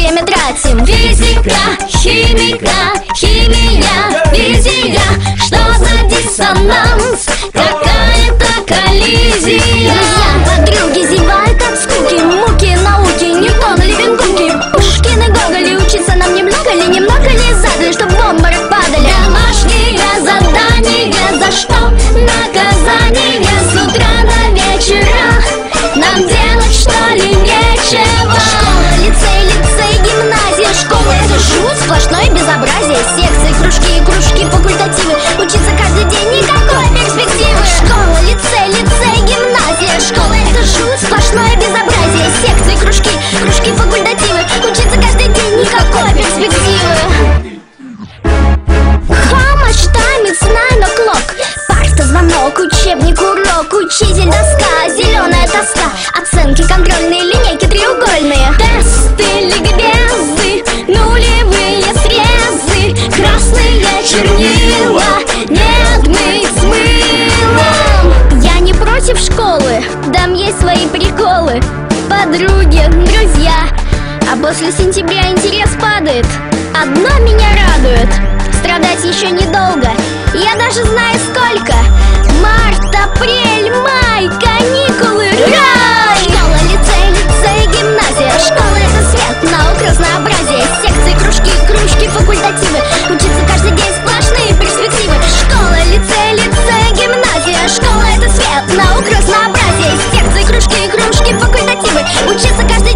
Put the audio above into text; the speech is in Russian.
время тратим. Физика, химика, химия, физия. Что за диссонанс? Какая-то коллизия. Друзья, подруги зевают от скуки, муки науки, Ньютон, Левин-Куки, Пушкин и Гоголь. Учиться нам немного ли задали, чтоб в обморок падали? Домашние задания, за что наказание? С утра до вечера нам делать что ли нечего? Школа, лицей, гимназия. Школа — это жуть, сплошное безобразие. Секции, кружки, факультативы. Учиться каждый день, никакой перспективы. Школа, лицей, гимназия. Школа — это жуть, сплошное безобразие. Секции, кружки, факультативы. Учиться каждый день, никакой перспективы. How much time? It's 9 o'clock. Парта, звонок, учебник, урок, учитель, доска, зеленая тоска. Оценки, контрольные линейки треугольные. Тесты, ликбезы, нулевые срезы, красные чернила, нет, мы с мылом. Я не против школы, там есть свои приколы. Подруги, друзья, а после сентября интерес падает. Одно меня радует: страдать еще недолго, я даже знаю сколько. Март, апрель, май, каникулы, рай! Школа, лицей, гимназия. Школа — это свет, наук, разнообразие. Секции, кружки, факультативы. Учиться каждый день, сплошные перспективы. Школа, лицей, гимназия. Школа — это свет, наук, разнообразие. Секции, кружки, факультативы. Учиться каждый